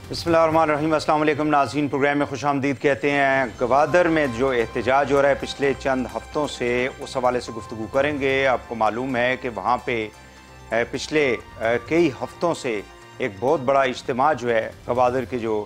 बिस्मिल्लाहिर्रहमानिर्रहीम। अस्सलाम वालेकुम नाज़रीन, प्रोग्राम में खुश आमदीद कहते हैं। गवादर में जो एहतजाज हो रहा है पिछले चंद हफ़्तों से, उस हवाले से गुफ्तगू करेंगे। आपको मालूम है कि वहाँ पे पिछले कई हफ़्तों से एक बहुत बड़ा इज्तिमा जो है गवादर के जो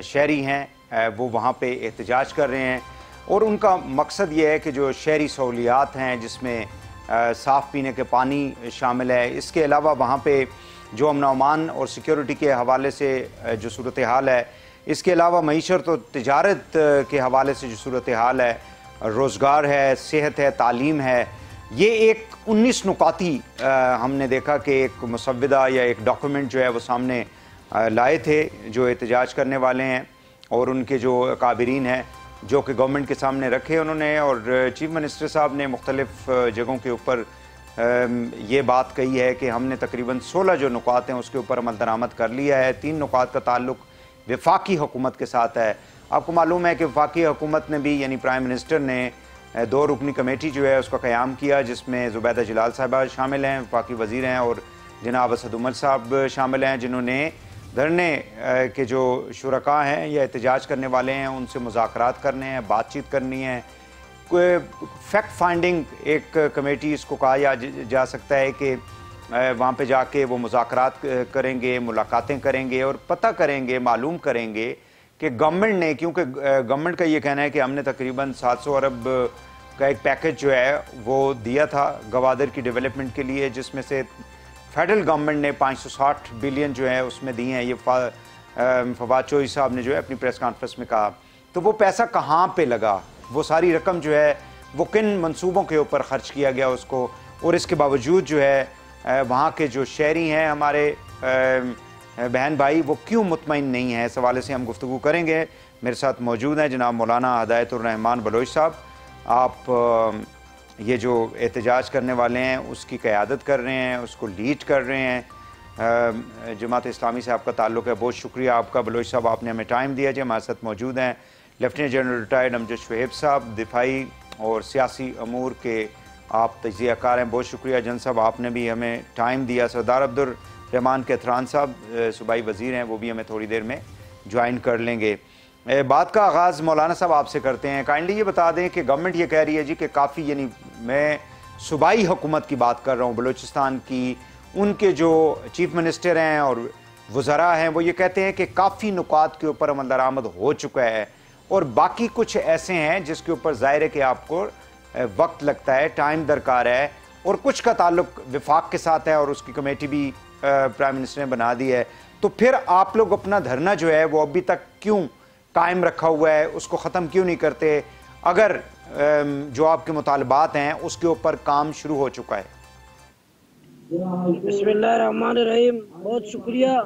शहरी हैं वो वहाँ पे एहतजाज कर रहे हैं, और उनका मकसद ये है कि जो शहरी सहूलियात हैं जिसमें साफ़ पीने के पानी शामिल है, इसके अलावा वहाँ पे जो अमन अमान और सिक्योरिटी के हवाले से जो सूरत हाल है, इसके अलावा मईशत और तिजारत के हवाले से जो सूरत हाल है, रोज़गार है, सेहत है, तालीम है, ये एक 19 नुकाती हमने देखा कि एक मुसव्विदा या एक डॉक्यूमेंट जो है वो सामने लाए थे जो एहतजाज करने वाले हैं, और उनके जो काबिरीन हैं जो कि गवर्नमेंट के सामने रखे उन्होंने। और चीफ मिनिस्टर साहब ने मुख्तलिफ जगहों के ऊपर ये बात कही है कि हमने तकरीबन 16 जो नुकात हैं उसके ऊपर अमल दरामद कर लिया है। 3 नुकात का ताल्लुक वफाकी हुकूमत के साथ है। आपको मालूम है कि वफाकी हुकूमत ने भी, यानी प्राइम मिनिस्टर ने 2 रुकनी कमेटी जो है उसका क़याम किया, जिसमें ज़ुबैदा जलाल साहिबा शामिल हैं, वफाकी वज़ीर हैं, और जनाब असद उमर साहब शामिल हैं, जिन्होंने धरने के जो शुरका हैं या एहतजाज करने वाले हैं उनसे मुज़ाकरात करने हैं, बातचीत करनी है। फैक्ट फाइंडिंग एक कमेटी इसको कहा जा सकता है कि वहाँ पे जाके वो मुज़ाकरात करेंगे, मुलाकातें करेंगे और पता करेंगे, मालूम करेंगे कि गवर्नमेंट ने, क्योंकि गवर्नमेंट का ये कहना है कि हमने तकरीबन 700 अरब का एक पैकेज जो है वो दिया था गवादर की डेवलपमेंट के लिए, जिसमें से फेडरल गवर्नमेंट ने 560 बिलियन जो है उसमें दिए हैं। ये फवाद चौधरी साहब ने जो है अपनी प्रेस कॉन्फ्रेंस में कहा। तो वो पैसा कहाँ पे लगा, वो सारी रकम जो है वो किन मंसूबों के ऊपर ख़र्च किया गया उसको, और इसके बावजूद जो है वहाँ के जो शहरी हैं हमारे बहन भाई वो क्यों मुतमईन नहीं है, इस हवाले से हम गुफ्तगू करेंगे। मेरे साथ मौजूद हैं जनाब मौलाना हदायतुर्रहमान बलोच साहब। आप ये जो एहतजाज करने वाले हैं उसकी क़यादत कर रहे हैं, उसको लीड कर रहे हैं, जमात इस्लामी से आपका ताल्लुक़ है। बहुत शुक्रिया आपका बलोच साहब, आपने हमें टाइम दिया जी। हमारे साथ मौजूद हैं lieutenant general retired Amjad Shoaib साहब, दिफाई और सियासी अमूर के आप तज्ज़ियाकार हैं। बहुत शुक्रिया जन साहब, आपने भी हमें टाइम दिया। सरदार अब्दुर्रहमान कैथरान साहब सूबाई वज़ीर हैं, वो भी हमें थोड़ी देर में ज्वाइन कर लेंगे। बात का आगाज़ मौलाना साहब आपसे करते हैं। काइंडली ये बता दें कि गवर्नमेंट ये कह रही है जी कि काफ़ी, यानी मैं सूबाई हुकूमत की बात कर रहा हूँ बलूचिस्तान की, उनके जो चीफ मिनिस्टर हैं और वज़रा हैं वो ये कहते हैं कि काफ़ी नुकात के ऊपर अमल दरामद हो चुका है, और बाकी कुछ ऐसे हैं जिसके ऊपर ज़ाहिर है कि आपको वक्त लगता है, टाइम दरकार है, और कुछ का ताल्लुक वफाक के साथ है और उसकी कमेटी भी प्राइम मिनिस्टर ने बना दी है। तो फिर आप लोग अपना धरना जो है वो अभी तक क्यों कायम रखा हुआ है, उसको ख़त्म क्यों नहीं करते, अगर जो आपके मुतालबात हैं उसके ऊपर काम शुरू हो चुका है? बिस्मिल्लाहिर्रहमानिर्रहीम। बहुत शुक्रिया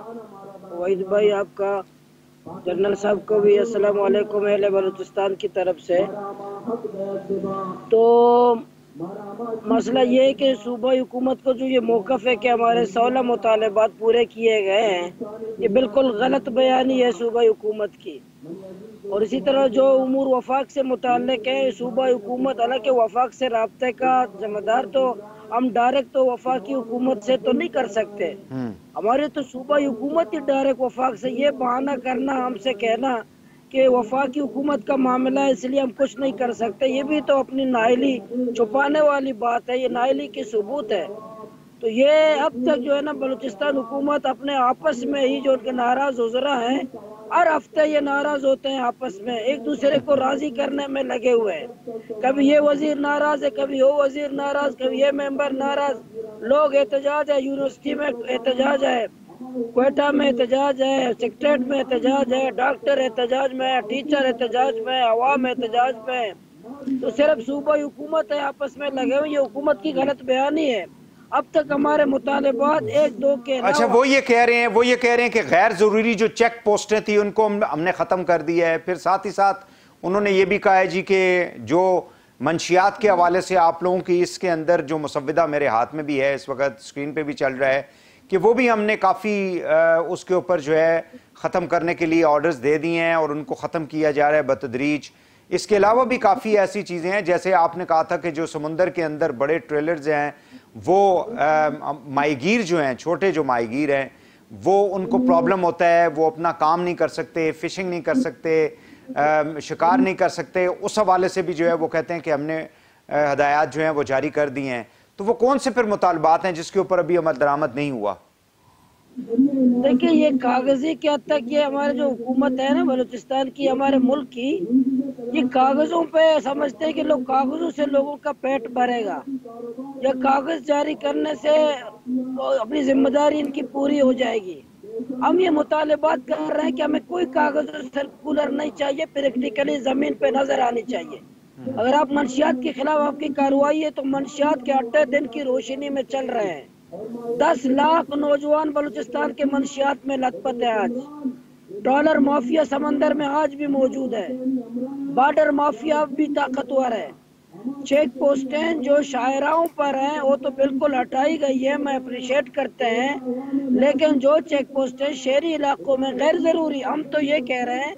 वहीद भाई आपका, जनरल साहब को भी अस्सलाम वालेकुम अहले बलूचिस्तान की तरफ से। तो मसला ये है कि सूबाई हुकूमत को जो ये मौक़िफ़ है कि हमारे 16 मुतालबात पूरे किए गए हैं, ये बिल्कुल गलत बयानी है सूबाई हुकूमत की। और इसी तरह जो उमूर वफाक से मुताल्लिक़ है, सूबाई हुकूमत, हालांकि वफाक से राब्ते का ज़िम्मेदार तो हम डायरेक्ट तो वफाकी हुकूमत से तो नहीं कर सकते, हमारे तो सूबाई हुकूमत ही डायरेक्ट वफाक से। ये बहाना करना, हमसे कहना कि वफाकी हुकूमत का मामला है इसलिए हम कुछ नहीं कर सकते, ये भी तो अपनी नाइली छुपाने वाली बात है, ये नाइली की सबूत है। तो ये अब तक जो है ना बलूचिस्तान हुकूमत अपने आपस में ही, जो उनके नाराज़ वज़रा हैं, हर हफ्ते ये नाराज़ होते हैं, आपस में एक दूसरे को राज़ी करने में लगे हुए हैं। कभी ये वज़ीर नाराज़ है, कभी वो वज़ीर नाराज़, कभी ये मेंबर नाराज़। लोग एहतजाज है, यूनिवर्सिटी में एहतजाज है, क्वेटा में एहतजाज है, सेक्रेटरीट में एहतजाज है, डॉक्टर एहतजाज में है, टीचर एहतजाज में, अवाम एहतजाज में। तो सिर्फ सूबाई हुकूमत है आपस में लगे हुए, ये हुकूमत की गलत बयानी है। अब तक हमारे मुतालबात 1-2 के, अच्छा, वो ये कह रहे हैं कि गैर ज़रूरी जो चेक पोस्टें थी उनको हमने ख़त्म कर दिया है। फिर साथ ही साथ उन्होंने ये भी कहा है जी कि जो मंशियात के हवाले से आप लोगों की इसके अंदर जो मुसव्विदा मेरे हाथ में भी है, इस वक्त स्क्रीन पे भी चल रहा है, कि वो भी हमने काफ़ी उसके ऊपर जो है ख़त्म करने के लिए ऑर्डर्स दे दिए हैं और उनको ख़त्म किया जा रहा है बतदरीज। इसके अलावा भी काफ़ी ऐसी चीज़ें हैं, जैसे आपने कहा था कि जो समुंदर के अंदर बड़े ट्रेलर्स हैं वो माहीगीर जो हैं, छोटे जो माहीगीर हैं, وہ ان کو پرابلم ہوتا ہے، وہ اپنا کام نہیں کر سکتے، فشنگ نہیں کر سکتے، شکار نہیں کر سکتے، اس حوالے سے بھی جو ہے وہ کہتے ہیں کہ ہم نے ہدایات جو ہیں وہ جاری کر دی ہیں. تو وہ کون سے پھر مطالبات ہیں جس کے اوپر ابھی عمل درآمد نہیں ہوا؟ دیکھیں یہ کاغذی کے حد تک یہ ہمارے جو حکومت ہے نا بلوچستان کی، ہمارے ملک کی، یہ کاغذوں پہ سمجھتے ہیں کہ لوگ کاغذوں سے لوگوں کا پیٹ بھرے گا، یا کاغذ جاری کرنے سے اپنی ذمہ داری ان کی پوری ہو جائے گی. ہم یہ مطالبات کر رہے ہیں کہ ہمیں کوئی کاغذ سرکولر نہیں چاہیے، پریکٹیکلی زمین پہ نظر آنی چاہیے. اگر آپ منشیات کے خلاف آپ کی کارروائی ہے تو منشیات کے 8 دن کی روشنی میں چل رہے ہیں. 10 لاکھ نوجوان بلوچستان کے منشیات میں لت پت ہے. آج ڈالر مافیا سمندر میں آج بھی موجود ہے، بارڈر مافیا بھی طاقتور ہے. چیک پوسٹیں جو شاہراہوں پر ہیں وہ تو بالکل ہٹائی گئی ہے، میں اپریشیٹ کرتے ہیں، لیکن جو چیک پوسٹیں شہری علاقوں میں غیر ضروری، ہم تو یہ کہہ رہے ہیں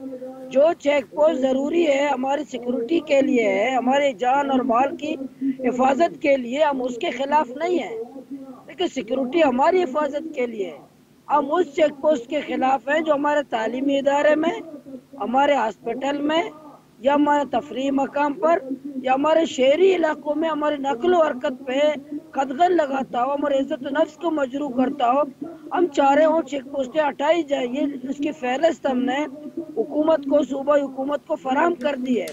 جو چیک پوسٹ ضروری ہے ہماری سیکورٹی کے لیے ہے، ہماری جان اور مال کی حفاظت کے لیے، ہم اس کے خلاف نہیں ہیں، لیکن سیکورٹی ہماری حفاظت کے لیے ہے. ہم اس چیک پوسٹ کے خلاف ہیں جو ہمارے تعلیمی ادارے میں، ہمارے ہاسپٹل میں، یا ہمارے تفریح مقام پر، یا ہمارے شہری علاقوں میں ہماری نقل و حرکت پہ قدغن لگاتا ہو، ہمارے عزت و نفس کو مجروح کرتا ہو. ہم چاہ رہے ہوں چیک پوسٹیں ہٹائی جائیں. یہ اس کی فہرست ہم نے حکومت کو، صوبائی حکومت کو فراہم کر دی ہے،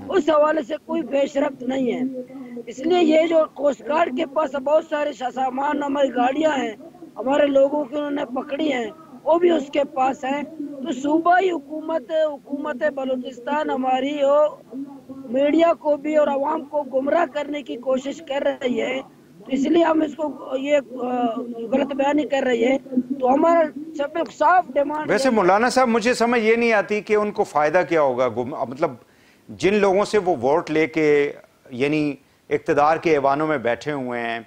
اس حوالے سے کوئی پیش رفت نہیں ہے. اس لیے یہ جو کوسٹ گارڈ کے پاس بہت سارے سامان، ہماری گاڑیاں ہیں، ہمارے لوگوں کی انہوں نے پکڑی ہیں، وہ بھی اس کے پاس ہیں. تو صوبائی حکومت بلوچستان ہماری ہو، میڈیا کو بھی اور عوام کو گمراہ کرنے کی کوشش کر رہی ہے، تو اس لیے ہم اس کو یہ غلط بیانی کر رہی ہے. تو ہمارا سب صاف ڈیمانڈ. ویسے مولانا صاحب مجھے سمجھ یہ نہیں آتی کہ ان کو فائدہ کیا ہوگا، مطلب جن لوگوں سے وہ ووٹ لے کے یعنی اقتدار کے ایوانوں میں بیٹھے ہوئے ہیں،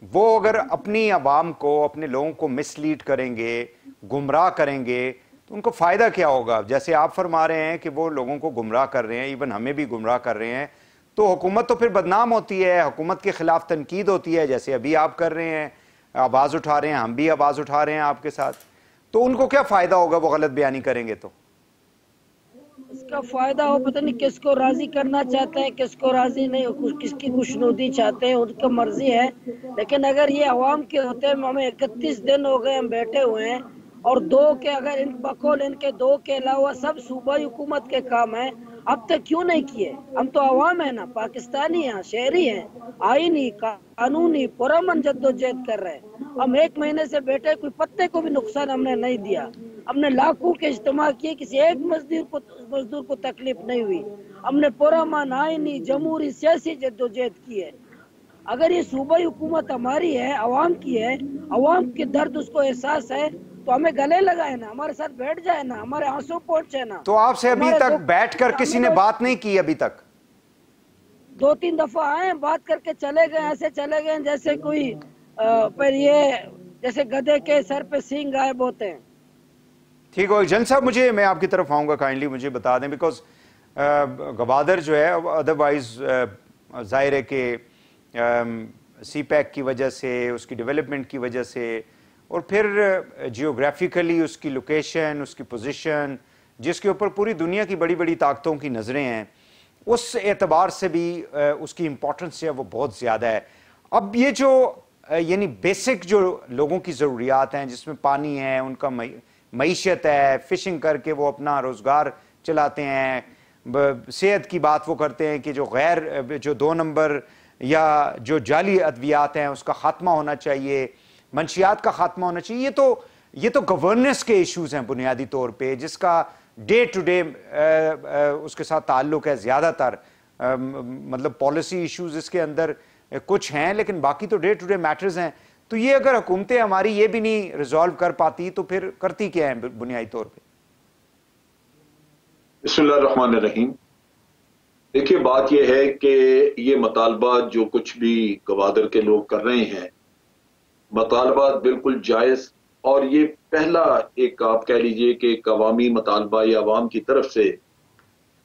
وہ اگر اپنی عوام کو، اپنے لوگوں کو مس لیڈ کریں گے، گمراہ کریں گے، تو ان کو فائدہ کیا ہوگا؟ جیسے آپ فرما رہے ہیں کہ وہ لوگوں کو گمراہ کر رہے ہیں، ایون ہمیں بھی گمراہ کر رہے ہیں، تو حکومت تو پھر بدنام ہوتی ہے، حکومت کے خلاف تنقید ہوتی ہے، جیسے ابھی آپ کر رہے ہیں، آواز اٹھا رہے ہیں، ہم بھی آواز اٹھا رہے ہیں آپ کے ساتھ. تو ان کو کیا فائدہ ہوگا وہ غلط بیانی کریں گے؟ تو اس کا فائدہ ہو، پتہ نہیں کس کو راضی کرنا چاہتے ہیں، کس کو راضی نہیں، کس کی خوشنودی چاہتے ہیں، ان کا مرضی ہے. لیکن اگر یہ عوام کے ہوتے ہیں، ہمیں 31 دن ہو گئے ہم بیٹھے ہوئے ہیں، اور اگر بقول ان کے 2 کے علاوہ سب صوبائی حکومت کے کام ہیں، اب تک کیوں نہیں کیے؟ ہم تو عوام ہیں نا، پاکستانی ہیں، شہری ہیں، آئینی قانونی پرامن جدوجہد کر رہے ہیں. ہم 1 مہینے سے بیٹھے، کوئی پتے کو بھی نقصان ہم نے نہیں دیا. ہم نے لاکھوں کے اجتماع کیے، کسی ایک مزدور کو تکلیف نہیں ہوئی. ہم نے پرامن آئینی جمہوری سیاسی جدوجہد کی ہے. اگر یہ صوبائی حکومت ہماری ہے، عوام کی ہے، عوام کے درد اس کو احساس ہے، تو ہمیں گلے لگائے نا، ہمارے ساتھ بیٹھ جائے نا، ہمارے آنسو پہنچے نا. تو آپ سے ابھی تک بیٹھ کر کسی نے بات نہیں کی؟ ابھی تک 2-3 دفعہ آئے، بات کر کے چلے گئے، ایسے چلے گئے جیسے کوئی پر یہ جیسے گدھے کے سر پہ سینگ غائب ہوتے ہیں. ٹھیک ہو جن صاحب، میں آپ کی طرف آؤں گا، کائنڈلی مجھے بتا دیں، بیکاز گوادر جو ہے ادروائز ظاہر ہے کہ سی پیک کی وجہ سے، اس کی ڈیولپمنٹ کی وجہ سے، اور پھر جیوگرافیکلی اس کی لوکیشن، اس کی پوزیشن، جس کے اوپر پوری دنیا کی بڑی بڑی طاقتوں کی نظریں ہیں، اس اعتبار سے بھی اس کی امپورٹنس ہے وہ بہت زیادہ ہے. اب یہ جو یعنی بیسک جو لوگوں کی ضروریات ہیں، جس میں پانی ہے، ان کا معیشت ہے، فشنگ کر کے وہ اپنا روزگار چلاتے ہیں، صحت کی بات وہ کرتے ہیں کہ جو 2 نمبر یا جو جعلی ادویات ہیں اس کا خاتمہ ہونا چاہیے، منشیات کا خاتمہ ہونا چاہیے. یہ تو گورننس کے ایشوز ہیں بنیادی طور پہ، جس کا ڈے ٹو ڈے اس کے ساتھ تعلق ہے. زیادہ تر مطلب پالیسی ایشوز اس کے اندر کچھ ہیں، لیکن باقی تو ڈے ٹو ڈے میٹرز ہیں. تو یہ اگر حکومتیں ہماری یہ بھی نہیں ریزالو کر پاتی تو پھر کرتی کیا ہیں بنیادی طور پہ؟ بسم اللہ الرحمن الرحیم. دیکھیے بات یہ ہے کہ یہ مطالبات جو کچھ بھی گوادر کے لوگ کر رہے ہیں، مطالبات بالکل جائز، اور یہ پہلا ایک آپ کہہ لیجئے کہ ایک عوامی مطالبہ یا عوام کی طرف سے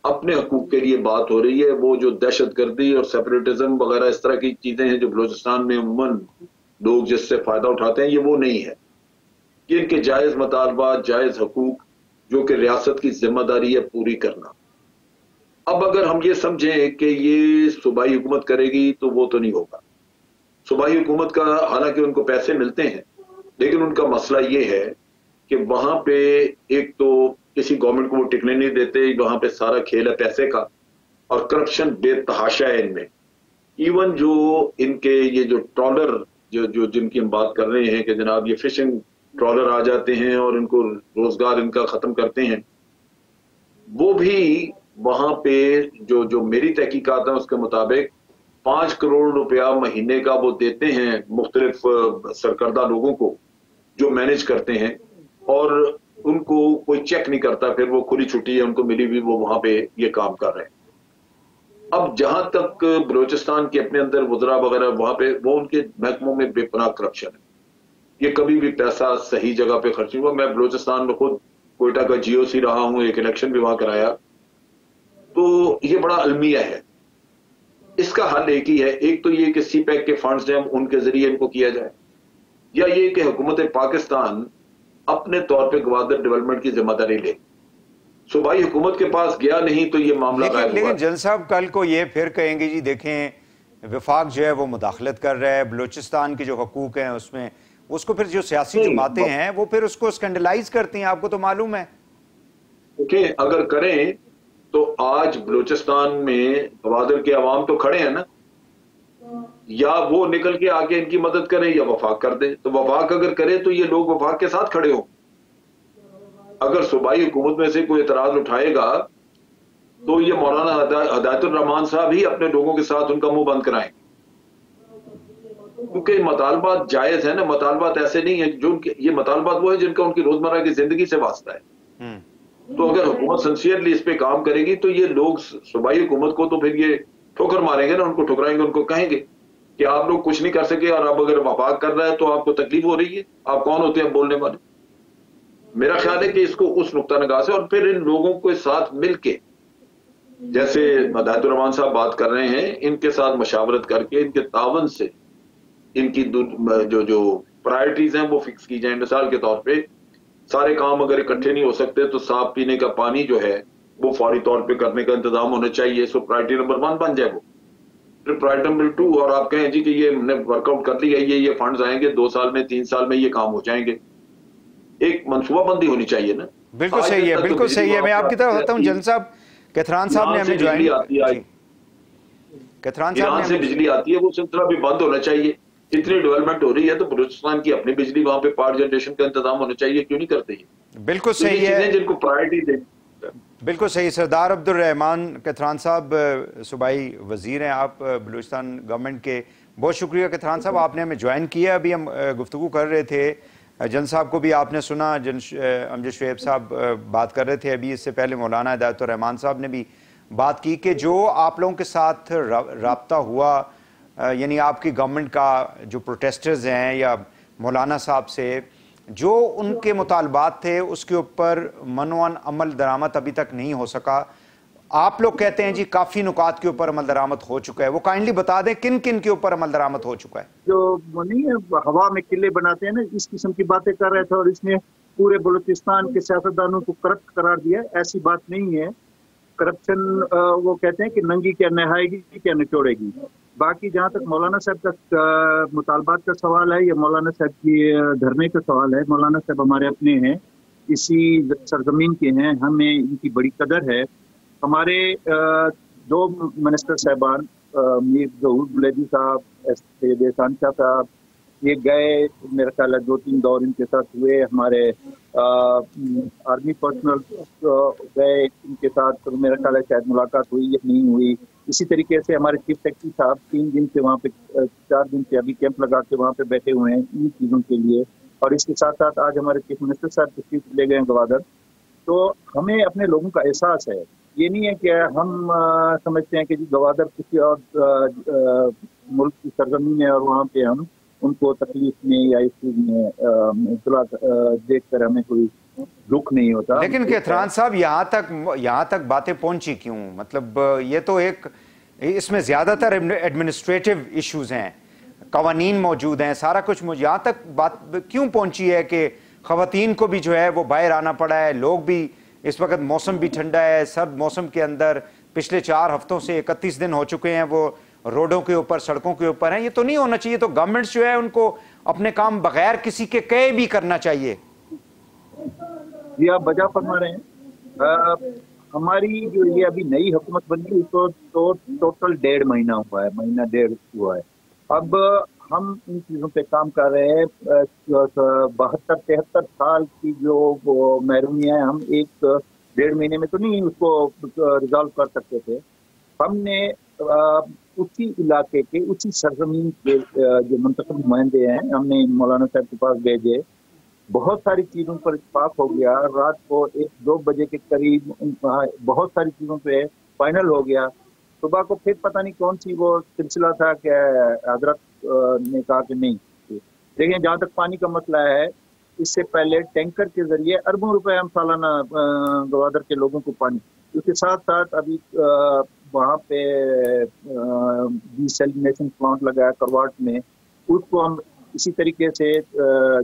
اپنے حقوق کے لیے بات ہو رہی ہے. وہ جو دہشت گردی اور سیپریٹزم وغیرہ اس طرح کی چیزیں ہیں جو بلوچستان میں عموماً لوگ جس سے فائدہ اٹھاتے ہیں، یہ وہ نہیں ہے. कि इनके जायज़ मुतालबात, जायज़ हकूक जो कि रियासत की जिम्मेदारी है पूरी करना। अब अगर हम ये समझें कि ये सूबाई हुकूमत करेगी तो वो तो नहीं होगा। सूबाई हुकूमत का हालांकि उनको पैसे मिलते हैं, लेकिन उनका मसला ये है कि वहां पे एक तो किसी गवर्नमेंट को वो टिकने नहीं देते, वहां पे सारा खेल है पैसे का और करप्शन बेतहाशा है इनमें। इवन जो इनके ये जो ट्रॉलर जो जिनकी हम बात कर रहे हैं कि जनाब ये फिशिंग ट्रॉलर आ जाते हैं और इनको रोजगार इनका खत्म करते हैं, वो भी वहां पे जो मेरी तहकीकात है उसके मुताबिक 5 करोड़ रुपया महीने का वो देते हैं मुख्तलिफ सरकर्दा लोगों को जो मैनेज करते हैं, और उनको कोई चेक नहीं करता, फिर वो खुली छुट्टी है उनको मिली हुई, वो वहां पे ये काम कर रहे हैं। अब जहां तक बलोचिस्तान के अपने अंदर वज़रा वगैरह वहां पे वो उनके महकमों में बेपनाह करप्शन है। ये कभी भी पैसा सही जगह पे खर्च नहीं हुआ। मैं बलोचिस्तान में खुद कोयटा का जीओसी रहा हूं, एक इलेक्शन भी वहां कराया, तो ये बड़ा अलमिया है। इसका हल एक ही है, एक तो ये कि सीपैक के फंड्स हैं उनके जरिए इनको किया जाए, या ये कि हुकूमत पाकिस्तान अपने तौर पे गवादर डेवलपमेंट की जिम्मेदारी ले। सूबाई हुकूमत के पास गया नहीं तो ये मामला लेकिन जल साहब कल को ये फिर कहेंगे जी देखें वफाक जो है वो मुदाखलत कर रहा है, बलूचिस्तान के जो हकूक हैं उसमें, उसको फिर जो सियासी जमातें हैं वो फिर उसको स्कैंडलाइज करती हैं, आपको तो मालूम है। देखिए अगर करें तो आज बलूचिस्तान में गवादर के अवाम तो खड़े हैं ना, या वो निकल के आके इनकी मदद करें या वफाक कर दे। तो वफाक अगर करे तो ये लोग वफाक के साथ खड़े हो। अगर सूबाई हुकूमत में से कोई एतराज उठाएगा तो ये मौलाना हदायतुर रहमान साहब ही अपने लोगों के साथ उनका मुंह बंद कराएंगे, क्योंकि मुतालबात जायज है ना। मुतालबात ऐसे नहीं है जो ये मुतालबात वो है जिनका उनकी रोजमर्रा की जिंदगी से वास्ता है। तो अगर हुकूमत सिंसियरली इस पे काम करेगी तो ये लोग सूबाई हुकूमत को तो फिर ये ठोकर मारेंगे ना, उनको ठुकराएंगे, उनको कहेंगे कि आप लोग कुछ नहीं कर सके और अब अगर वफाक कर रहा है तो आपको तकलीफ हो रही है, आप कौन होते हैं बोलने वाले। मेरा ख्याल है कि इसको उस नुक्ता निगाह से और फिर इन लोगों के साथ मिलके, जैसे हदायतुर रहमान साहब बात कर रहे हैं, इनके साथ मशावरत करके इनके तावन से इनकी जो प्रायोरिटीज हैं वो फिक्स की जाए। मिसाल के तौर पे सारे काम अगर इकट्ठे नहीं हो सकते तो साफ पीने का पानी जो है वो फौरी तौर पे करने का इंतजाम होना चाहिए। सो प्रायोरिटी नंबर 1 बन जाए वो, फिर प्रायोरिटी नंबर 2 और आप कहें जी कि ये हमने वर्कआउट कर लिया, ये फंड्स आएंगे 2 साल में 3 साल में ये काम हो जाएंगे। एक मनसूबाबंदी होनी चाहिए ना। बिल्कुल सही है, बिल्कुल सही है। मैं आपकी तरफ आता हूँ जन साहब, कैथरान साहब ने हमें ज्वाइन, कैथरान साहब से बिजली आती है, वो सिलसिला भी बंद होना चाहिए। इतनी डेवलपमेंट हो रही है तो बलूचिस्तान की अपनी बिजली वहां पे पावर जनरेशन का इंतजाम होना चाहिए, क्यों नहीं करते ये? बिल्कुल सही है, जिनको प्रायोरिटी दे। बिल्कुल सही। सरदार अब्दुल रहमान कैथरान साहब सूबाई वजीर हैं आप बलूचिस्तान गवर्नमेंट के, बहुत शुक्रिया कैथरान साहब, आपने हमें ज्वाइन किया। अभी हम गुफ्तगू कर रहे थे, जन साहब को भी आपने सुना, अमजद शुएब साहब बात कर रहे थे अभी, इससे पहले मौलाना हदायतुर रहमान साहब ने भी बात की कि जो आप लोगों के साथ राब्ता हुआ, यानी आपकी गवर्नमेंट का जो प्रोटेस्टर्स हैं या मौलाना साहब से जो उनके मुतालबात थे उसके ऊपर मनवन अमल दरामद अभी तक नहीं हो सका। आप लोग कहते हैं जी काफ़ी नुकात के ऊपर अमल दरामद हो चुका है, वो काइंडली बता दें किन किन के ऊपर अमल दरामद हो चुका है? जो नहीं है हवा में किले बनाते हैं ना, इस किस्म की बातें कर रहे थे और इसने पूरे बलूचिस्तान के सियासतदानों को करप्ट करार दिया। ऐसी बात नहीं है। करप्शन वो कहते हैं कि नंगी क्या नहाएगी क्या निचोड़ेगी। बाकी जहाँ तक मौलाना साहब का मुतालबात का सवाल है या मौलाना साहब की धरने का सवाल है, मौलाना साहब हमारे अपने हैं, इसी सरजमीन के हैं, हमें इनकी बड़ी कदर है। हमारे 2 मिनिस्टर साहबान मीर जहूर बुलेदी साहब, एहसान शाह साहब, ये गए, मेरा ख्याल है 2-3 दौर इनके साथ हुए। हमारे आर्मी पर्सनल गए इनके साथ, तो मेरा ख्याल है शायद मुलाकात हुई या नहीं हुई। इसी तरीके से हमारे चीफ सेक्रेटरी साहब 3 दिन से वहाँ पे 4 दिन से अभी कैंप लगा के वहाँ पे बैठे हुए हैं इन चीज़ों के लिए। और इसके साथ साथ आज हमारे चीफ मिनिस्टर साहब तशरीफ ले गए हैं गवादर। तो हमें अपने लोगों का एहसास है, ये नहीं है कि हम समझते हैं कि जी गवादर किसी और मुल्क की सरजमीन है और वहाँ पे हम उनको तकलीफ में या इस चीज में देख कर हमें कोई दुख नहीं होता। लेकिन कैथरान साहब यहाँ तक बातें पहुंची क्यों? मतलब ये तो एक, इसमें ज्यादातर एडमिनिस्ट्रेटिव इश्यूज हैं, कवानीन मौजूद हैं, सारा कुछ यहाँ तक बात क्यों पहुंची है कि ख़वातीन को भी जो है वो बाहर आना पड़ा है, लोग भी, इस वक्त मौसम भी ठंडा है, सर्द मौसम के अंदर पिछले 4 हफ्तों से 31 दिन हो चुके हैं वो रोडों के ऊपर, सड़कों के ऊपर हैं। ये तो नहीं होना चाहिए। तो गवर्नमेंट जो है उनको अपने काम बगैर किसी के कहे भी करना चाहिए। जी आप बजा फरमा रहे हैं। हमारी जो ये अभी नई हुकूमत बनी तो टोटल 1.5 महीना हुआ है, महीना 1.5 हुआ है। अब हम इन चीज़ों पे काम कर रहे हैं। 72-73 साल की जो महरूमियाँ हैं, हम 1-1.5 महीने में तो नहीं उसको रिजॉल्व कर सकते थे। हमने उसी इलाके के, उसी सरजमीन के जो मुंतखब नुमाइंदे हैं, हमने मौलाना साहब के पास भेजे। बहुत सारी चीज़ों पर इत्तेफाक हो गया। रात को 1-2 बजे के करीब बहुत सारी चीज़ों पे फाइनल हो गया। सुबह को फिर पता नहीं कौन सी वो सिलसिला था कि हजरत ने कहा कि नहीं। देखिए जहाँ तक पानी का मसला है, इससे पहले टैंकर के जरिए अरबों रुपए हम सालाना गवादर के लोगों को पानी, उसके साथ साथ अभी वहाँ पे डिसैलिनेशन प्लांट लगाया करवाट में, उसको हम इसी तरीके से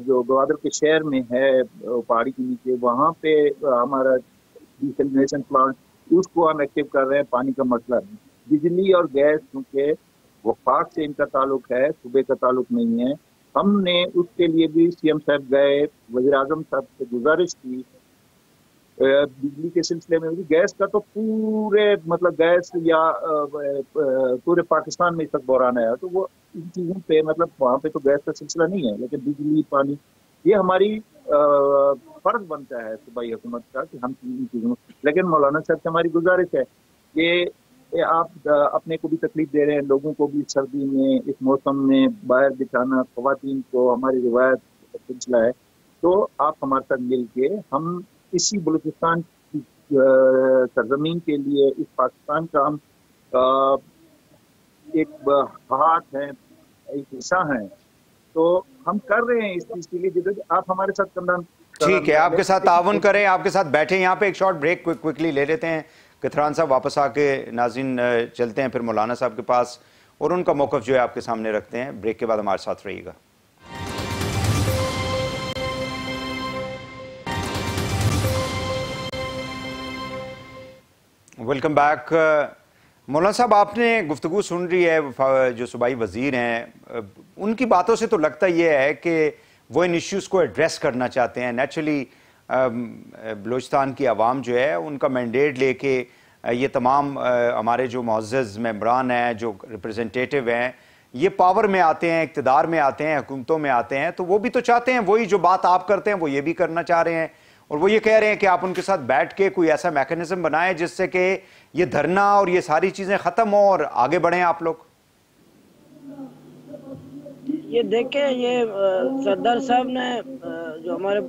जो गवादर के शहर में है पहाड़ी के नीचे, वहाँ पे हमारा डिसैलिनेशन प्लांट, उसको हम एक्टिव कर रहे हैं। पानी का मसला है। बिजली और गैस क्योंकि वफाक से इनका ताल्लुक है, सूबे का ताल्लुक नहीं है। हमने उसके लिए भी सीएम साहब गए, वज़ीर आज़म साहब से गुजारिश की। बिजली के सिलसिले में भी, गैस का तो पूरे मतलब गैस या पूरे पाकिस्तान में इस तक बहरान है, तो वो इन चीज़ों पे मतलब वहाँ पे तो गैस का सिलसिला नहीं है, लेकिन बिजली पानी ये हमारी फर्ज बनता है सूबाई हुकूमत का कि हम इन चीज़ों। लेकिन मौलाना साहब से हमारी गुजारिश है कि आप अपने को भी तकलीफ दे रहे हैं, लोगों को भी सर्दी में, इस मौसम में बाहर बिठाना, ख़वातीन को, हमारी रिवायत सिलसिला है, तो आप हमारे साथ मिल के हम इसी बलूचिस्तान की सरजमीन के लिए, इस पाकिस्तान का हम एक हाथ है, एक हिस्सा है, तो हम कर रहे हैं इस चीज़ के लिए। जब आप हमारे साथ कंधा, ठीक है, आपके साथ ताउन करें, आपके साथ बैठे। यहाँ पे एक शॉर्ट ब्रेक क्विकली ले लेते हैं। कथरान साहब वापस आके नाज़रीन चलते हैं फिर मौलाना साहब के पास और उनका मौक़िफ़ जो है आपके सामने रखते हैं। ब्रेक के बाद हमारे साथ रहिएगा। Welcome back. मौलाना साहब, आपने गुफ्तगू सुन रही है, जो सूबाई वज़ीर हैं उनकी बातों से तो लगता ये है कि वो इन इश्यूज़ को एड्रेस करना चाहते हैं। नेचुरली बलूचिस्तान की आवाम जो है उनका मैंडेट लेके ये तमाम हमारे जो मुअज़्ज़ज़ मेंबरान हैं, जो रिप्रेजेंटेटिव हैं, ये पावर में आते हैं, इक़्तिदार में आते हैं, हुकूमतों में आते हैं, तो वो भी तो चाहते हैं वही जो बात आप करते हैं वो ये भी करना चाह रहे हैं। और वो ये कह रहे हैं कि आप उनके साथ बैठ के कोई ऐसा मैकेनिज्म बनाएं जिससे कि ये धरना और ये सारी चीज़ें ख़त्म हो और आगे बढ़ें आप लोग। ये देखें, ये सरदार साहब ने जो हमारे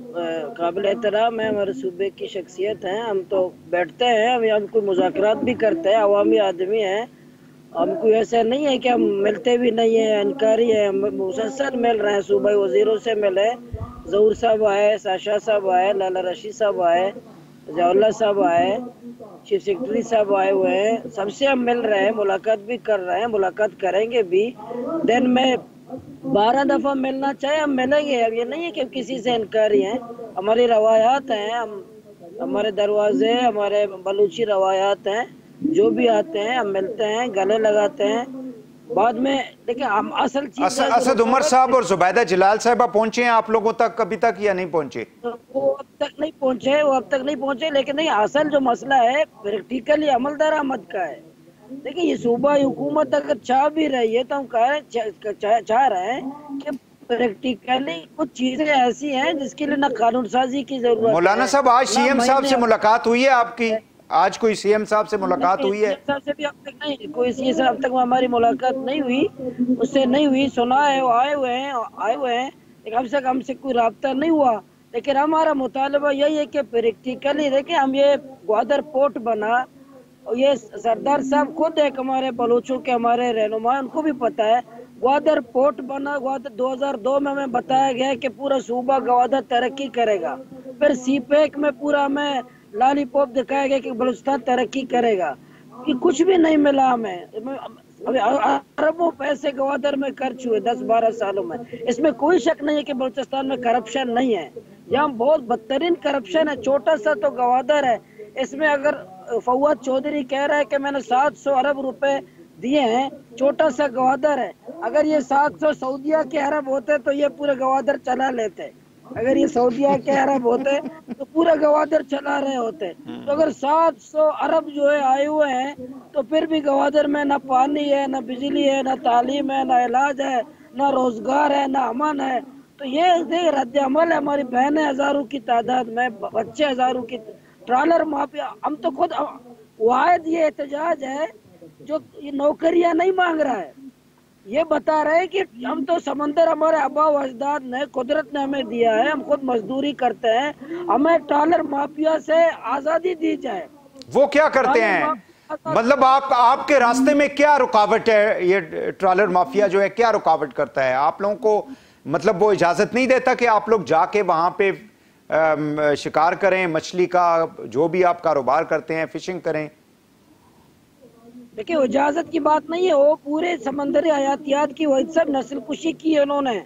काबिल एहतराम है, हमारे सूबे की शख्सियत हैं, हम तो बैठते हैं, हम कोई मुज़ाकरात भी करते हैं, अवामी आदमी हैं, हम कोई ऐसा नहीं है कि हम मिलते भी नहीं हैं, इनकारी है, हम मुसलसल मिल रहे हैं। सूबाई वज़ीरों से मिले, ज़हूर साहब आए, साशा साहब आए, लाला रशीद साहब आए, जवाहरलाल साहब आए, चीफ सेक्रेटरी साहब आए हुए हैं, सबसे हम मिल रहे हैं, मुलाकात भी कर रहे हैं, मुलाकात करेंगे भी। दिन में 12 दफ़ा मिलना चाहे हम मिलेंगे। अब ये नहीं है कि किसी से इनकारी हैं, हमारी रवायात हैं, हम हमारे दरवाजे, हमारे बलूची रवायात हैं, जो भी आते हैं हम मिलते हैं, गले लगाते हैं। बाद में देखिए हम असल चीज, असद उमर साहब और जुबैदा जलाल साहबा पहुंचे हैं आप लोगों तक अभी तक या नहीं पहुंचे? वो अब तक नहीं पहुंचे, लेकिन नहीं, असल जो मसला है प्रैक्टिकली अमल दरामद का है। देखिए ये सूबाई हुकूमत अगर चाह भी रही है तो हम चाह रहे हैं कि प्रैक्टिकली कुछ चीजें ऐसी हैं जिसके लिए ना कानून साजी की जरूरत है। मौलाना साहब, आज सीएम साहब से मुलाकात हुई है आपकी? आज कोई सीएम साहब से मुलाकात हुई है? सीएम साहब से भी अब तक नहीं, कोई सीएम साहब अब तक हमारी मुलाकात नहीं हुई, उससे नहीं हुई। सुना है वो आए हुए हैं, लेकिन हमसे कोई राब्ता नहीं हुआ। लेकिन हमारा मुतालबा यही है कि प्रैक्टिकली देखिए, हम ये ग्वादर पोर्ट बना, और ये सरदार साहब खुद एक हमारे बलूचों के हमारे रहनुमा, उनको भी पता है, ग्वादर पोर्ट बना। ग्वादर 2002 में हमें बताया गया कि पूरा सूबा ग्वादर तरक्की करेगा। फिर सीपेक में पूरा हमें लॉलीपॉप दिखाया गया कि बलूचिस्तान तरक्की करेगा, कि कुछ भी नहीं मिला हमें। अभी अरबों पैसे ग्वादर में खर्च हुए 10-12 सालों में। इसमें कोई शक नहीं है कि बलूचिस्तान में करप्शन नहीं है। यहाँ बहुत बदतरीन करप्शन है। छोटा सा तो गवादर है, इसमें अगर फवाद चौधरी कह रहा है कि मैंने 700 अरब रुपए दिए हैं, छोटा सा गवादर है। अगर ये 700 सऊदिया के अरब होते तो ये पूरे गवादर चला लेते। अगर ये सऊदिया के अरब होते तो पूरा गवादर चला रहे होते। तो अगर 700 अरब जो है आए हुए हैं तो फिर भी गवादर में ना पानी है, ना बिजली है, ना तालीम है, ना इलाज है, ना रोजगार है, ना अमन है। तो ये रद्द अमल है। हमारी बहनें हजारों की तादाद में, बच्चे हजारों की, ट्रॉलर माफिया। हम तो खुद वाहिद ये एहतजाज है जो ये नौकरियां नहीं मांग रहा है, ये बता रहे हैं कि हम तो समंदर हमारे आबा व अजदाद ने, कुदरत ने हमें दिया है, हम खुद मजदूरी करते हैं, हमें ट्रॉलर माफिया से आजादी दी जाए। वो क्या करते हैं? मतलब आपके रास्ते में क्या रुकावट है? ये ट्रॉलर माफिया जो है क्या रुकावट करता है आप लोगों को? मतलब वो इजाजत नहीं देता कि आप लोग जाके वहां पे शिकार करें, मछली का जो भी आप कारोबार करते हैं, फिशिंग करें? देखिए, इजाजत की बात नहीं है, वो पूरे समंदरी हयातियात की वही सब नस्ल कुशी की है उन्होंने।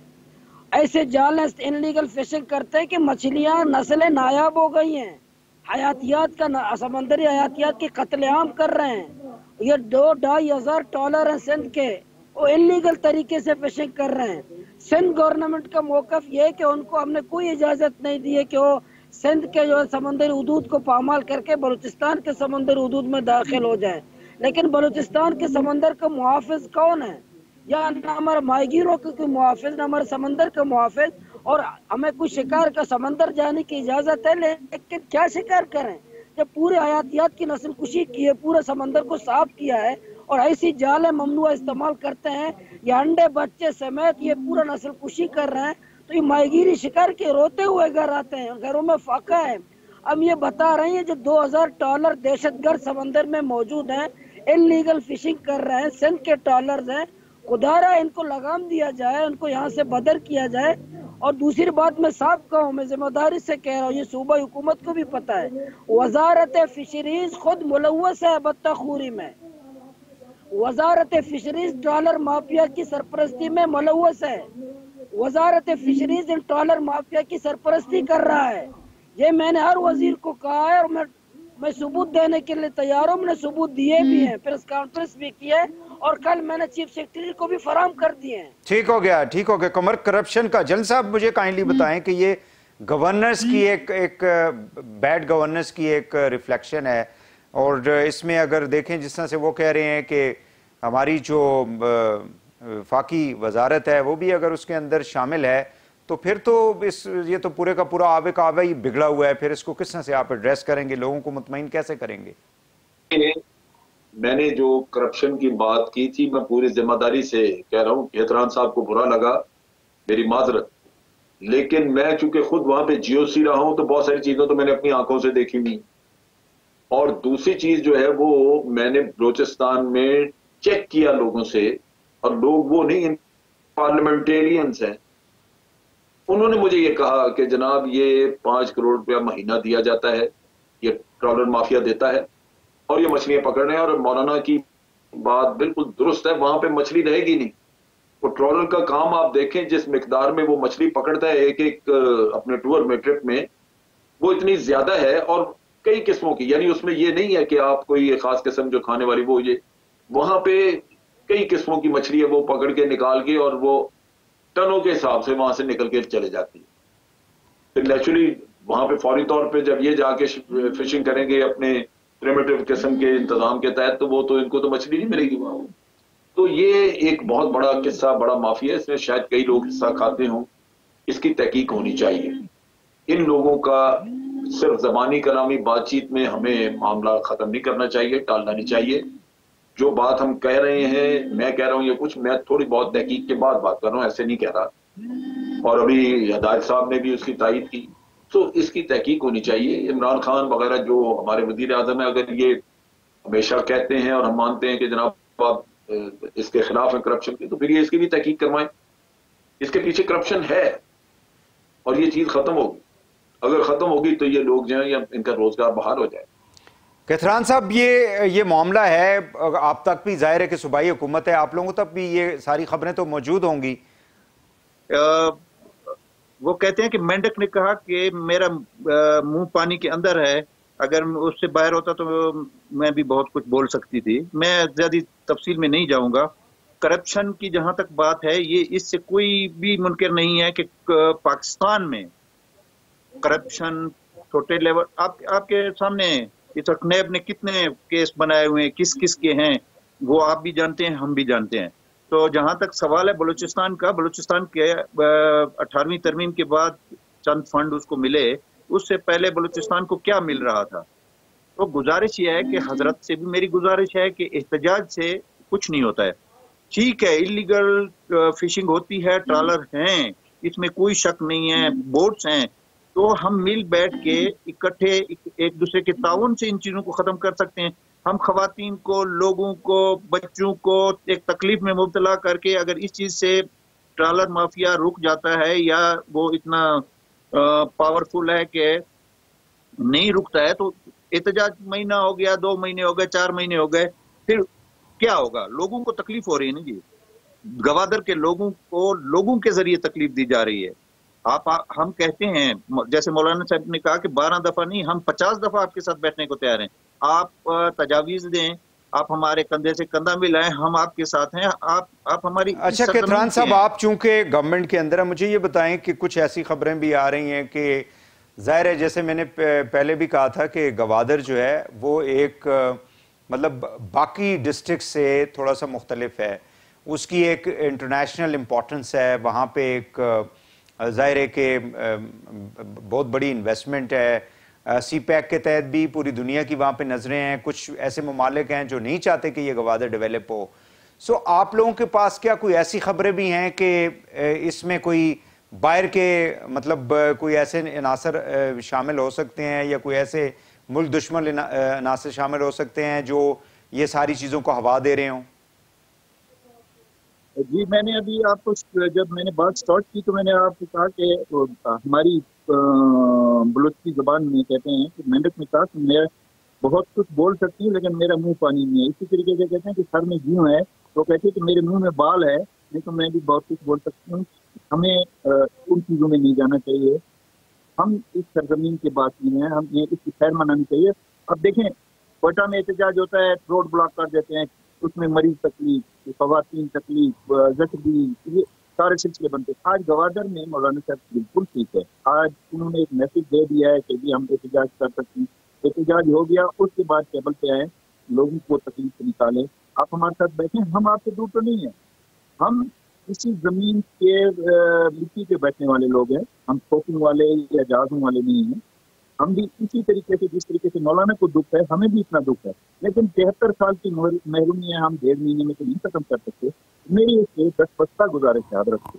ऐसे जाल इनलीगल फिशिंग करते हैं कि मछलियां नस्लें नायाब हो गई हैं, हयातियात का, समंदरी हयातियात की कत्लेआम कर रहे हैं। ये 2-2.5 हजार ट्रॉलर हैं सिंध के, वो इलीगल तरीके से फिशिंग कर रहे हैं। सिंध गवर्नमेंट का मौकफ ये है कि उनको हमने कोई इजाजत नहीं दी है कि वो सिंध के जो समंदरी हदूद को पामाल करके बलूचिस्तान के समंदरी हदूद में दाखिल हो जाए। लेकिन बलूचिस्तान के समंदर का मुहाफिज कौन है? या न हमारे माहीगीरों के कोई मुहाफिज, न हमारे समंदर का मुहाफिज। और हमें कोई शिकार का समंदर जाने की इजाजत है, लेकिन क्या शिकार करें जब पूरे हयातियात की नस्ल कुशी की है, पूरे समंदर को साफ किया है और ऐसी जालें ममनुआ इस्तेमाल करते हैं, ये अंडे बच्चे समेत ये पूरा नस्ल कुशी कर रहे हैं। तो ये माहीगीरी शिकार के रोते हुए घर आते हैं, घरों में फाका है। हम ये बता रहे हैं जो 2000 ट्रॉलर दहशतगर्द समंदर में मौजूद हैं, इलीगल फिशिंग कर रहे हैं, सिंध के ट्रॉलर्स हैं, खुदारा इनको लगाम दिया जाए, उनको यहाँ से बदर किया जाए। और दूसरी बात मैं साफ कहूँ, मैं जिम्मेदारी से कह रहा हूँ, ये सूबा हुकूमत को भी पता है, वजारत फिशरीज खुद मुलव्वस है बदतखूरी में। वजारत फिशरीज ट्रॉलर माफिया की सरपरस्ती में मुलव्वस है। वजारत फिशरीज इन ट्रॉलर माफिया की सरपरस्ती कर रहा है। ये मैंने हर वजीर को कहा है और मैं सबूत देने के लिए तैयार हूँ। मैंने सबूत दिए भी हैं, प्रेस कॉन्फ्रेंस भी की है और कल मैंने चीफ सेक्रेटरी को भी फराहम कर दिए हैं। ठीक हो गया, ठीक हो गया। कमर, करप्शन का जल साहब मुझे काइंडली बताएं कि ये गवर्नेंस की एक बैड गवर्नेंस की एक रिफ्लेक्शन है, और इसमें अगर देखें जिस तरह से वो कह रहे हैं कि हमारी जो फाकी वजारत है वो भी अगर उसके अंदर शामिल है तो फिर तो ये तो पूरे का पूरा आवे का आवे ही बिगड़ा हुआ है। फिर इसको किस तरह से आप एड्रेस करेंगे, लोगों को मुतमईन कैसे करेंगे? मैंने जो करप्शन की बात की थी, मैं पूरी जिम्मेदारी से कह रहा हूँ, एहतराम साहब को बुरा लगा, मेरी माजरत। लेकिन मैं चूंकि खुद वहां पे जीओसी रहा हूं तो बहुत सारी चीजों तो मैंने अपनी आंखों से देखी नहीं। और दूसरी चीज जो है वो मैंने बलूचिस्तान में चेक किया लोगों से, और लोग वो नहीं, पार्लियामेंटेरियंस हैं, उन्होंने मुझे ये कहा कि जनाब ये 5 करोड़ रुपया महीना दिया जाता है, ये ट्रॉलर माफिया देता है और ये मछलियां पकड़ रहे हैं। और मौलाना की बात बिल्कुल दुरुस्त है, वहां पे मछली रहेगी नहीं। वो ट्रॉलर का काम आप देखें, जिस मिकदार में वो मछली पकड़ता है एक एक अपने टूर में, ट्रिप में, वो इतनी ज्यादा है और कई किस्मों की। यानी उसमें ये नहीं है कि आप कोई खास किस्म जो खाने वाली, वो ये वहां पे कई किस्मों की मछली है, वो पकड़ के निकाल के और वो टनों के हिसाब से वहां से निकल के चले जाती है। फिर नेचुरली वहां पे फौरी तौर पे जब ये जाके फिशिंग करेंगे अपने प्रिमिटिव किस्म के इंतजाम के तहत, तो वो तो इनको तो मछली नहीं मिलेगी वहां। तो ये एक बहुत बड़ा किस्सा, बड़ा माफिया है, इसमें शायद कई लोग हिस्सा खाते हों। इसकी तहकीक होनी चाहिए। इन लोगों का सिर्फ जबानी कलामी बातचीत में हमें मामला खत्म नहीं करना चाहिए, टालना नहीं चाहिए। जो बात हम कह रहे हैं, मैं कह रहा हूं, ये कुछ मैं थोड़ी बहुत तहकीक के बाद बात कर रहा हूं, ऐसे नहीं कह रहा। और अभी हिदायत साहब ने भी उसकी तायीद की। तो इसकी तहकीक होनी चाहिए। इमरान खान वगैरह जो हमारे वजीर आजम है, अगर ये हमेशा कहते हैं और हम मानते हैं कि जनाब आप इसके खिलाफ है करप्शन की, तो फिर ये इसकी भी तहकीक करवाएं। इसके पीछे करप्शन है और ये चीज खत्म होगी। अगर खत्म होगी तो ये लोग जो है या इनका रोजगार बहाल हो जाए। कहतरान साहब, ये मामला है, आप तक भी जाहिर है कि सूबाई हुकूमत है, आप लोगों तक भी ये सारी खबरें तो मौजूद होंगी। वो कहते हैं कि मेंढक ने कहा कि मेरा मुंह पानी के अंदर है, अगर उससे बाहर होता तो मैं भी बहुत कुछ बोल सकती थी। मैं ज्यादा तफसील में नहीं जाऊंगा। करप्शन की जहां तक बात है, ये इससे कोई भी मुनकर नहीं है कि पाकिस्तान में करप्शन छोटे लेवल, आपके सामने इस वक्त नैब ने कितने केस बनाए हुए हैं, किस किस के हैं, वो आप भी जानते हैं, हम भी जानते हैं। तो जहां तक सवाल है बलूचिस्तान का, बलूचिस्तान के 18वीं तरमीम के बाद चंद फंड उसको मिले, उससे पहले बलूचिस्तान को क्या मिल रहा था? तो गुजारिश ये है कि हजरत से भी मेरी गुजारिश है कि एहतजाज से कुछ नहीं होता है। ठीक है, इलीगल फिशिंग होती है, ट्रॉलर हैं, इसमें कोई शक नहीं है, बोट्स हैं, तो हम मिल बैठ के इकट्ठे एक दूसरे के ताउन से इन चीजों को खत्म कर सकते हैं। हम खवातीन को, लोगों को, बच्चों को एक तकलीफ में मुब्तला करके अगर इस चीज से ट्रॉलर माफिया रुक जाता है या वो इतना पावरफुल है कि नहीं रुकता है, तो एहतजाज महीना हो गया, 2 महीने हो गए, 4 महीने हो गए, फिर क्या होगा? लोगों को तकलीफ हो रही है ना जी। गवादर के लोगों को लोगों के जरिए तकलीफ दी जा रही है। हम कहते हैं, जैसे मौलाना साहब ने कहा कि 12 दफा नहीं, हम 50 दफा आपके साथ बैठने को तैयार हैं। आप तजावीज दें, आप हमारे कंधे से कंधा मिलाएं, हम आपके साथ हैं, आप हमारी। अच्छा केतरान साहब, आप चूंकि गवर्नमेंट के अंदर हैं, मुझे ये बताएं कि कुछ ऐसी खबरें भी आ रही हैं कि जाहिर है, जैसे मैंने पहले भी कहा था कि गवादर जो है वो एक मतलब बाकी डिस्ट्रिक्ट से थोड़ा सा मुख्तलिफ है, उसकी एक इंटरनेशनल इम्पोर्टेंस है, वहाँ पे एक जाहिर है कि बहुत बड़ी इन्वेस्टमेंट है। सी पैक के तहत भी पूरी दुनिया की वहाँ पे नज़रें हैं, कुछ ऐसे ममालिक हैं जो नहीं चाहते कि ये गवादर डेवलप हो। सो आप लोगों के पास क्या कोई ऐसी खबरें भी हैं कि इसमें कोई बाहर के मतलब कोई ऐसे अनासर शामिल हो सकते हैं या कोई ऐसे मुल्क दुश्मन अनासर शामिल हो सकते हैं जो ये सारी चीज़ों को हवा दे रहे हों? जी, मैंने अभी आपको, जब मैंने बात स्टार्ट की तो मैंने आपको कहा कि हमारी बलूच की जबान में कहते हैं कि मेंढक ने कहा कि मैं बहुत कुछ बोल सकती हूँ लेकिन मेरा मुंह पानी नहीं है। इसी तरीके से कहते हैं कि सर में जूं है, तो कहते हैं कि मेरे मुंह में बाल है, नहीं तो मैं भी बहुत कुछ बोल सकती हूँ। हमें उन चीज़ों में नहीं जाना चाहिए। हम इस सरजमीन के बाकी हैं, हम इसकी खैर मनानी चाहिए। अब देखें, कोयटा में एहतजाज होता है, रोड ब्लॉक कर देते हैं, उसमें मरीज तकलीफ, खवातीन तकलीफ, जख्मी, ये सारे सिलसिले बनते हैं। आज गवादर में मौलाना साहब बिल्कुल ठीक है, आज उन्होंने एक मैसेज दे दिया है कि भी हम एहतजाज कर सकते हैं। एहतजाज हो गया, उसके बाद टेबल पे आए, लोगों को तकलीफ से निकाले, आप हमारे साथ बैठे। हम आपसे दूर तो नहीं है, हम इसी जमीन के मिट्टी पे बैठने वाले लोग हैं, हम शौकीन वाले या जहाजों वाले नहीं हैं। हम भी इसी तरीके से, जिस तरीके से मौलाना को दुख है, हमें भी इतना दुख है, लेकिन 73 साल की महरूमी है, हम 1.5 महीने में तो नहीं खत्म कर सकते। मेरी इससे 10 बस्ता गुजारिश याद रखते।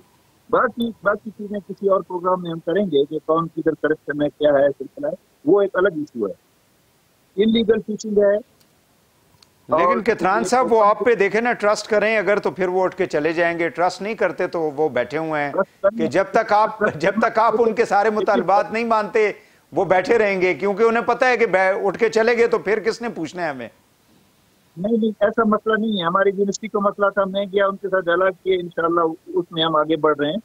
बाकी चीजें किसी और प्रोग्राम में हम करेंगे कि कौन किधर करप्शन है, क्या है, सिलसिला है, वो एक अलग इशू है। इलीगल फिशिंग है। लेकिन केतरान साहब, वो आप पे देखे ना, ट्रस्ट करें अगर तो फिर वो उठ के चले जाएंगे, ट्रस्ट नहीं करते तो वो बैठे हुए हैं कि जब तक आप उनके सारे मुतालबात नहीं मानते वो बैठे रहेंगे, क्योंकि उन्हें पता है कि उठ के चले गए तो फिर किसने पूछना है हमें। नहीं, ऐसा मसला नहीं है। हमारी यूनिवर्सिटी का मसला था, मैं गया उनके साथ डायलॉग किए, इंशाल्लाह उसमें हम आगे बढ़ रहे हैं।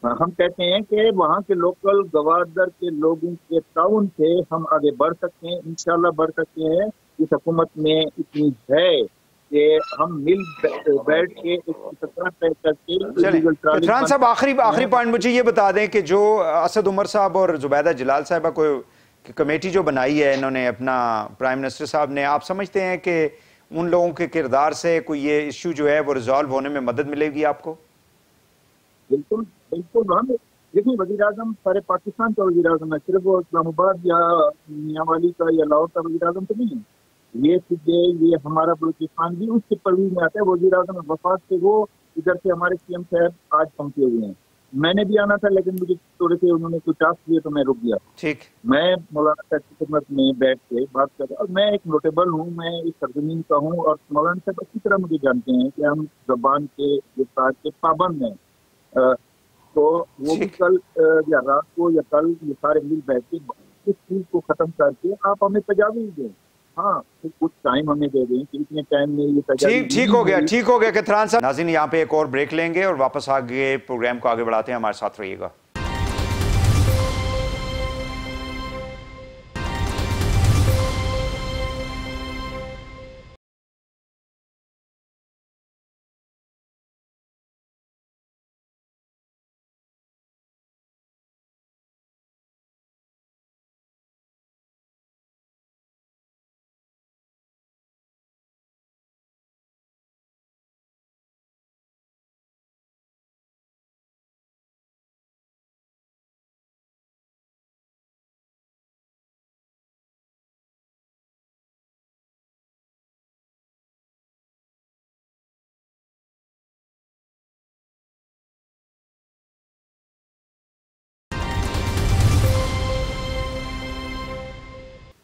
हम कहते हैं कि वहाँ के लोकल गवादर के लोगों के ताउन से हम आगे बढ़ सकते हैं, इंशाल्लाह बढ़ सकते हैं। इस हुकूमत में इतनी है कि हम मिल बैठ के केतरान साहब, आखिरी पॉइंट मुझे ये बता दें कि जो असद उमर साहब और जुबैदा जलाल साहिबा को कमेटी जो बनाई है इन्होंने, अपना प्राइम मिनिस्टर साहब ने, आप समझते हैं कि उन लोगों के किरदार से कोई ये इश्यू जो है वो रिजॉल्व होने में मदद मिलेगी आपको? बिल्कुल बिल्कुल। हम देखिए, वज़ीर आज़म सारे पाकिस्तान का वज़ीर आज़म है, सिर्फ वो इस्लामाबाद या मियांवाली का या लाहौर का वज़ीर आज़म तो नहीं है। ये हमारा बलूचिस्तान भी उसके परवीन में आता है। वज़ीर आज़म वफात से वो इधर से हमारे सीएम साहब आज पहुंचे हुए हैं। मैंने भी आना था लेकिन मुझे थोड़े से उन्होंने कुछ टास्क दिए तो मैं रुक गया। ठीक, मैं मौलाना साहब की खिदमत में बैठ के बात कर रहा हूँ। मैं एक नोटेबल हूँ, मैं इस सरजमीन का हूँ और मौलाना साहब अच्छी तरह मुझे जानते हैं कि हम जबान के विस्तार के पाबंद हैं। तो वो भी कल या रात को या कल ये सारे मिल बैठ के इस चीज को खत्म करके आप हमें तजावीज दें। हाँ, तो कुछ टाइम हमें दे दें कि इतने टाइम में ये ठीक हो गया केतरान साहब। नाज़रीन, यहाँ पे एक और ब्रेक लेंगे और वापस आगे प्रोग्राम को आगे बढ़ाते हैं, हमारे साथ रहिएगा।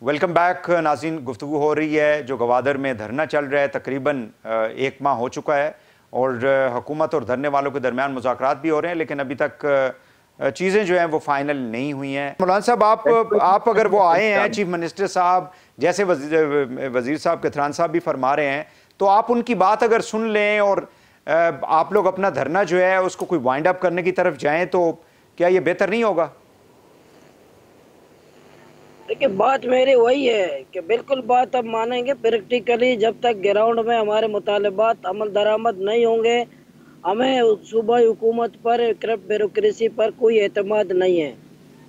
वेलकम बैक नाज़रीन। गुफ्तगू हो रही है जो गवादर में धरना चल रहा है, तकरीबन 1 माह हो चुका है और हुकूमत और धरने वालों के दरमियान मुज़ाकरात भी हो रहे हैं, लेकिन अभी तक चीज़ें जो हैं वो फाइनल नहीं हुई हैं। मौलाना साहब, आप अगर वो आए हैं, चीफ मिनिस्टर साहब जैसे वज़ीर साहब कथरान साहब भी फरमा रहे हैं, तो आप उनकी बात अगर सुन लें और आप लोग अपना धरना जो है उसको कोई वाइंड अप करने की तरफ जाएं, तो क्या ये बेहतर नहीं होगा? देखिए, बात मेरी वही है कि बिल्कुल बात अब मानेंगे प्रैक्टिकली। जब तक ग्राउंड में हमारे मुतालबात अमल दरामद नहीं होंगे, हमें सूबाई हुकूमत पर, करप्ट ब्यूरोक्रेसी पर कोई एतमाद नहीं है।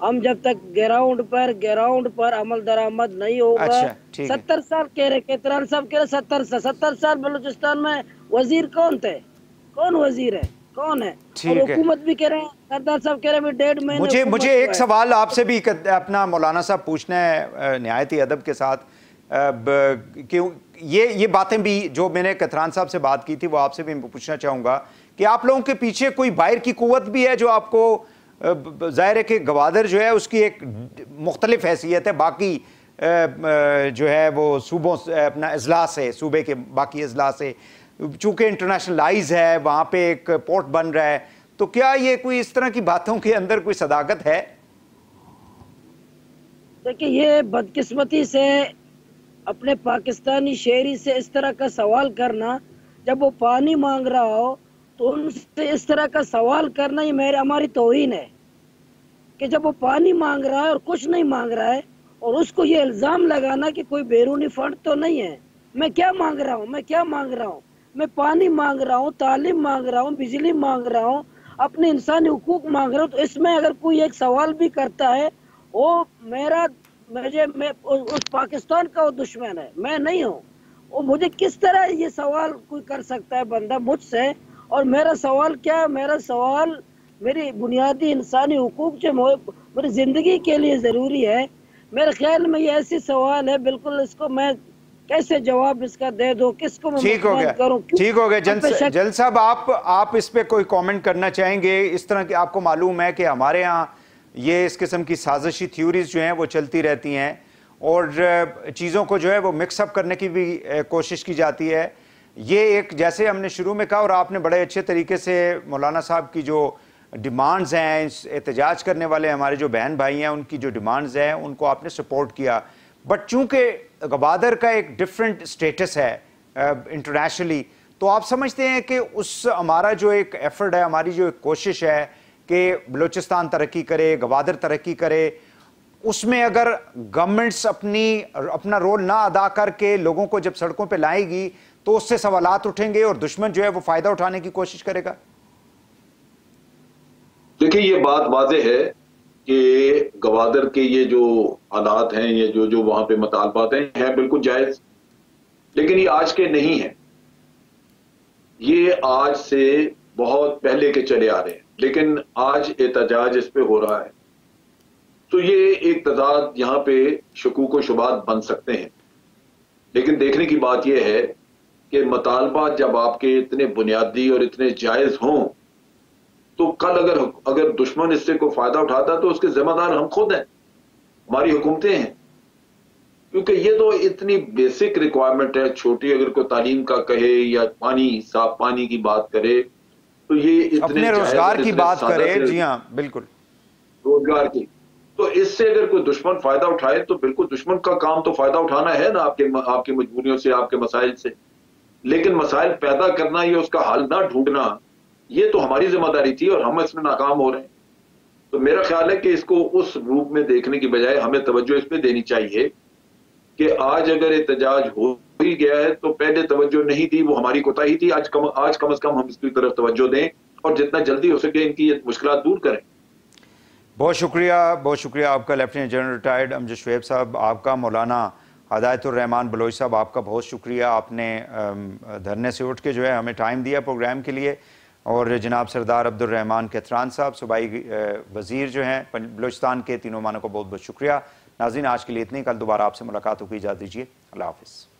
हम जब तक ग्राउंड पर अमल दरामद नहीं होगा। अच्छा, 70 साल कह रहे केतरान साहब, कह रहे 70 साल बलूचिस्तान में वजीर कौन थे? कौन वजीर है? कौन है? और हुकूमत भी कह रहे हैं, सरदार साहब कह रहे हैं 1.5 महीने। मुझे एक सवाल आपसे भी अपना मौलाना साहब पूछना है निहायती अदब के साथ, क्यों ये बातें भी जो मैंने कथरान साहब से बात की थी वो आपसे भी पूछना चाहूँगा कि आप लोगों के पीछे कोई बाहर की कुव्वत भी है जो आपको, ज़ाहिर है कि गवादर जो है उसकी एक मुख्तलिफ हैसियत है बाकी जो है वो सूबों अपना इजलास है, सूबे के बाकी इजलास है, चूँकि इंटरनेशनलाइज है, वहाँ पे एक पोर्ट बन रहा है, तो क्या ये कोई इस तरह की बातों के अंदर कोई सदाकत है? देखिए, ये बदकिस्मती से अपने पाकिस्तानी शहरी से इस तरह का सवाल करना, जब वो पानी मांग रहा हो तो उनसे इस तरह का सवाल करना ही हमारी तौहीन है कि जब वो पानी मांग रहा है और कुछ नहीं मांग रहा है और उसको ये इल्ज़ाम लगाना कि कोई बैरूनी फंड तो नहीं है। मैं क्या मांग रहा हूँ? मैं पानी मांग रहा हूँ, तालीम मांग रहा हूँ, बिजली मांग रहा हूँ, अपने इंसानी हुकूक मांग रहा हूँ। तो इसमें अगर कोई एक सवाल भी करता है, वो मैं उस पाकिस्तान का वो दुश्मन है, मैं नहीं हूँ। वो मुझे किस तरह ये सवाल कोई कर सकता है बंदा मुझसे? और मेरा सवाल क्या? मेरा सवाल मेरी बुनियादी इंसानी हुकूक जो मेरी ज़िंदगी के लिए ज़रूरी है। मेरे ख्याल में ये ऐसी सवाल है, बिल्कुल इसको मैं कैसे जवाब इसका दे दो, किसको मैं करूं? ठीक हो गया। जल साहब, आप इस पे कोई कमेंट करना चाहेंगे? इस तरह की आपको मालूम है कि हमारे यहाँ ये इस किस्म की साजिशी थ्योरीज जो हैं वो चलती रहती हैं और चीज़ों को जो है वो मिक्सअप करने की भी कोशिश की जाती है। ये एक, जैसे हमने शुरू में कहा और आपने बड़े अच्छे तरीके से मौलाना साहब की जो डिमांड्स हैं, एहतजाज करने वाले हमारे जो बहन भाई हैं उनकी जो डिमांड्स हैं उनको आपने सपोर्ट किया, बट चूंकि गवादर का एक डिफरेंट स्टेटस है इंटरनेशनली, तो आप समझते हैं कि उस हमारा जो एक एफर्ट है, हमारी जो एक कोशिश है कि बलूचिस्तान तरक्की करे, गवादर तरक्की करे, उसमें अगर गवर्नमेंट्स अपना रोल ना अदा करके लोगों को जब सड़कों पे लाएगी तो उससे सवालात उठेंगे और दुश्मन जो है वो फायदा उठाने की कोशिश करेगा? देखिए, ये बात वाज़ेह है कि गवादर के ये जो हालात हैं, ये जो वहां पे मुतालबात हैं बिल्कुल जायज, लेकिन ये आज के नहीं है, ये आज से बहुत पहले के चले आ रहे हैं, लेकिन आज एहतजाज इस पे हो रहा है। तो ये एक तजाद यहाँ पे शकूक व शुबात बन सकते हैं, लेकिन देखने की बात यह है कि मुतालबात जब आपके इतने बुनियादी और इतने जायज हों, तो कल अगर दुश्मन इससे कोई फायदा उठाता तो उसके जिम्मेदार हम खुद हैं, हमारी हुकूमतें हैं, क्योंकि ये तो इतनी बेसिक रिक्वायरमेंट है। छोटी अगर कोई तालीम का कहे या पानी, साफ पानी की बात करे, तो ये इतने अपने रोजगार की बात करे, जी हाँ बिल्कुल, रोजगार की, तो इससे अगर कोई दुश्मन फायदा उठाए तो बिल्कुल दुश्मन का काम तो फायदा उठाना है ना, आपकी मजबूरियों से, आपके मसाइल से, लेकिन मसाइल पैदा करना या उसका हल ना ढूंढना, ये तो हमारी जिम्मेदारी थी और हम इसमें नाकाम हो रहे हैं। तो मेरा ख्याल है कि इसको उस रूप में देखने की बजाय हमें तवज्जो इस पे देनी चाहिए कि आज अगर एहतजाज हो ही गया है तो पहले तवज्जो नहीं दी, वो हमारी कोताही थी। आज कम से कम हम इसकी तरफ तवज्जो दें और जितना जल्दी हो सके इनकी मुश्किलात दूर करें। बहुत शुक्रिया आपका lieutenant general retired Amjad Shoaib साहब, आपका मौलाना हदायतुर रहमान बलोच साहब, आपका बहुत शुक्रिया, आपने धरने से उठ के जो है हमें टाइम दिया प्रोग्राम के लिए, और जनाब सरदार अब्दुल रहमान कथरान साहब सूबाई वज़ीर जो हैं बलूचिस्तान के, तीनों मानों को बहुत बहुत शुक्रिया। नाज़रीन, आज के लिए इतनी, कल दोबारा आपसे मुलाकात होगी, इजाज़त दीजिए, अल्लाह हाफ़िज़।